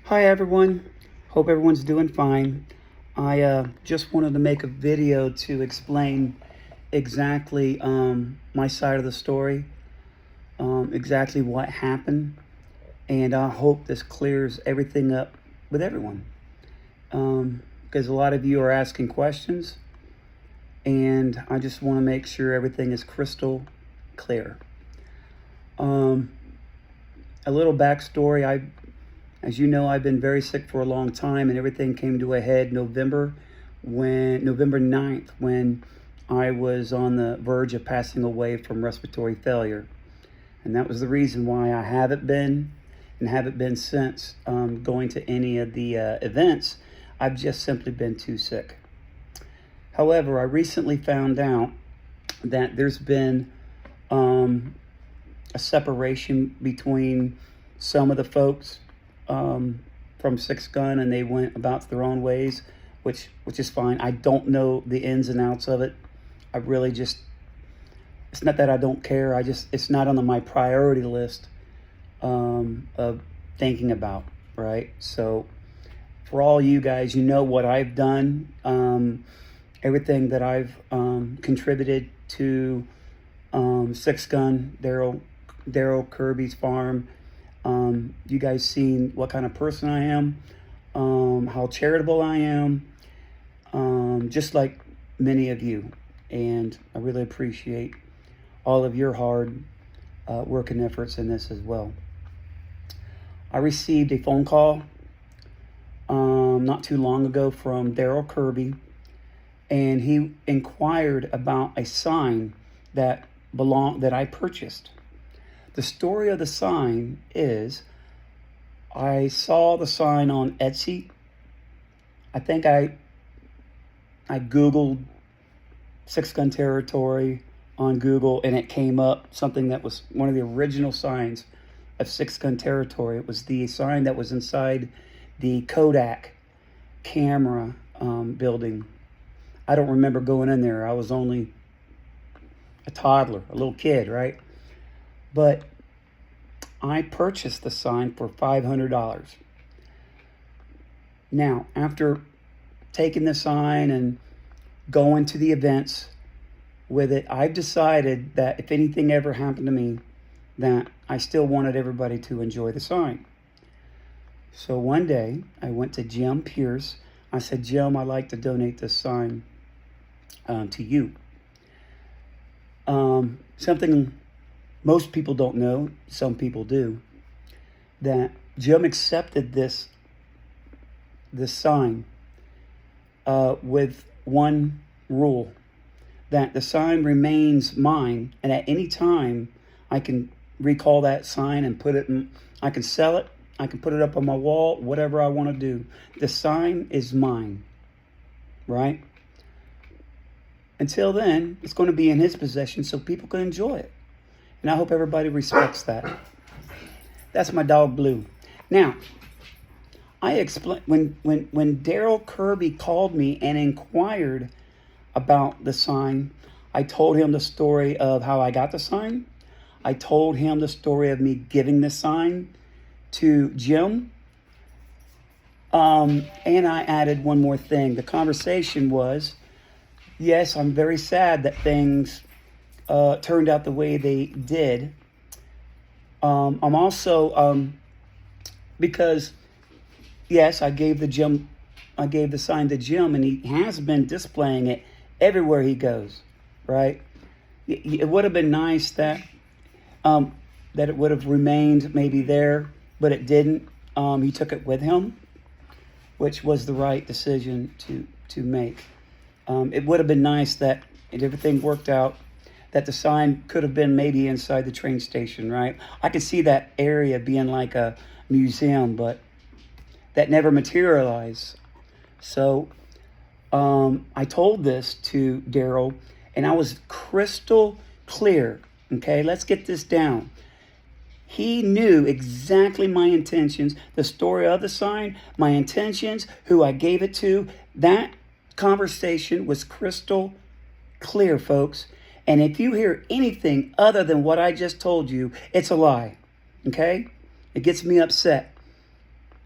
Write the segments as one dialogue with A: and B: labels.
A: Hi everyone, hope everyone's doing fine. I just wanted to make a video to explain exactly my side of the story, exactly what happened, and I hope this clears everything up with everyone. Because a lot of you are asking questions, and I just want to make sure everything is crystal clear. Um, a little backstory. As you know, I've been very sick for a long time, and everything came to a head November 9th, when I was on the verge of passing away from respiratory failure. And that was the reason why I haven't been and haven't been since going to any of the events. I've just simply been too sick. However, I recently found out that there's been a separation between some of the folks from Six Gun, and they went about their own ways, which is fine. I don't know the ins and outs of it. I really just, it's not that I don't care. It's not on my priority list of thinking about, right? So for all you guys, you know what I've done, everything that I've contributed to Six Gun, Daryl Kirby's farm. You guys seen what kind of person I am, how charitable I am, just like many of you. And I really appreciate all of your hard work and efforts in this as well. I received a phone call not too long ago from Daryl Kirby, and he inquired about a sign that I purchased. The story of the sign is, I saw the sign on Etsy. I think I Googled Six Gun Territory on Google, and it came up something that was one of the original signs of Six Gun Territory. It was the sign that was inside the Kodak camera building. I don't remember going in there. I was only a toddler, a little kid, right? But I purchased the sign for $500. Now, after taking the sign and going to the events with it, I've decided that if anything ever happened to me, that I still wanted everybody to enjoy the sign. So one day, I went to Jim Pierce. I said, Jim, I'd like to donate this sign to you. Something most people don't know, some people do, that Jim accepted this sign with one rule, that the sign remains mine, and at any time I can recall that sign and put it in, I can sell it, I can put it up on my wall, whatever I want to do. The sign is mine, right? Until then, it's going to be in his possession so people can enjoy it. And I hope everybody respects that. That's my dog Blue. Now, I explain when Daryl Kirby called me and inquired about the sign, I told him the story of how I got the sign. I told him the story of me giving the sign to Jim. And I added one more thing. The conversation was, yes, I'm very sad that things turned out the way they did. I'm also, because, yes, I gave the sign to Jim, and he has been displaying it everywhere he goes, right? It would have been nice that it would have remained maybe there, but it didn't. He took it with him, which was the right decision to make. It would have been nice that if everything worked out, that the sign could have been maybe inside the train station, right? I could see that area being like a museum, but that never materialized. So I told this to Daryl, and I was crystal clear. Okay, let's get this down. He knew exactly my intentions, the story of the sign, my intentions, who I gave it to. That conversation was crystal clear, folks. And if you hear anything other than what I just told you, it's a lie. Okay? It gets me upset.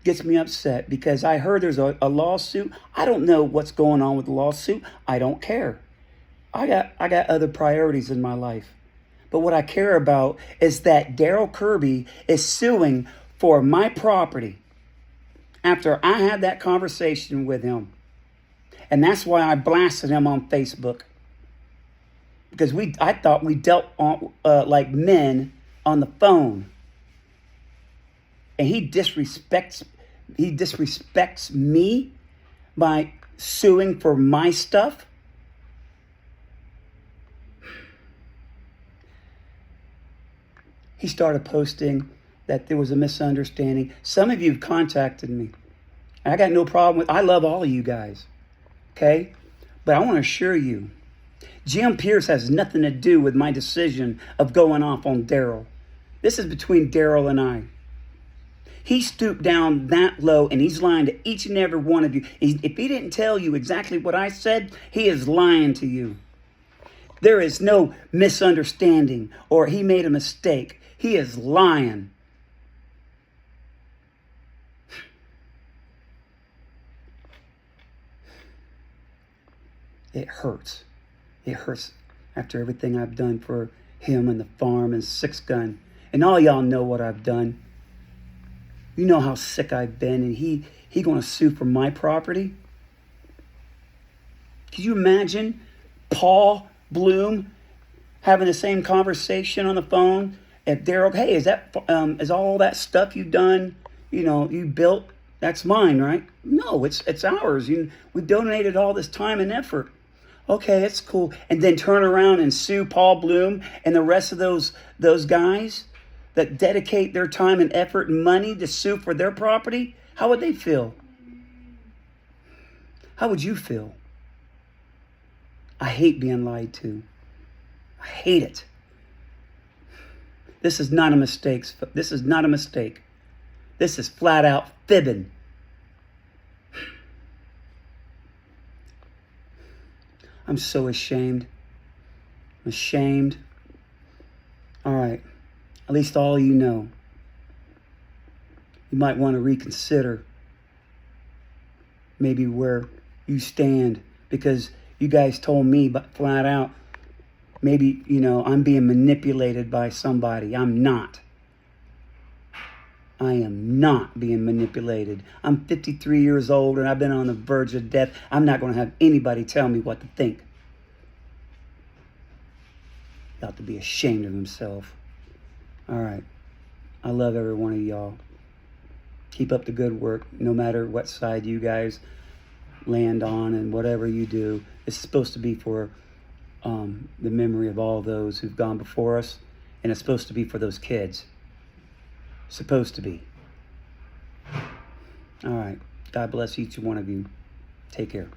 A: gets me upset because I heard there's a lawsuit. I don't know what's going on with the lawsuit. I don't care. I got other priorities in my life. But what I care about is that Daryl Kirby is suing for my property after I had that conversation with him. And that's why I blasted him on Facebook. Because I thought we dealt on, like men on the phone. And he disrespects me by suing for my stuff. He started posting that there was a misunderstanding. Some of you have contacted me. I got no problem with, I love all of you guys. Okay? But I want to assure you, Jim Pierce has nothing to do with my decision of going off on Daryl. This is between Daryl and I. He stooped down that low and he's lying to each and every one of you. If he didn't tell you exactly what I said, he is lying to you. There is no misunderstanding or he made a mistake. He is lying. It hurts. It hurts after everything I've done for him and the farm and Six Gun. And all y'all know what I've done. You know how sick I've been, and he gonna sue for my property? Can you imagine Paul Bloom having the same conversation on the phone at Daryl? Hey, is all that stuff you've done, you built, that's mine, right? No, it's ours. We donated all this time and effort. Okay, it's cool. And then turn around and sue Paul Bloom and the rest of those guys that dedicate their time and effort and money to sue for their property? How would they feel? How would you feel? I hate being lied to. I hate it. This is not a mistake. This is not a mistake. This is flat out fibbing. I'm so ashamed. I'm ashamed. All right. At least all you know. You might want to reconsider maybe where you stand, because you guys told me flat out, maybe, I'm being manipulated by somebody. I'm not. I am not being manipulated. I'm 53 years old and I've been on the verge of death. I'm not going to have anybody tell me what to think. They ought to be ashamed of themselves. All right. I love every one of y'all. Keep up the good work, no matter what side you guys land on, and whatever you do. It's supposed to be for the memory of all those who've gone before us, and it's supposed to be for those kids. Supposed to be. All right. God bless each one of you. Take care.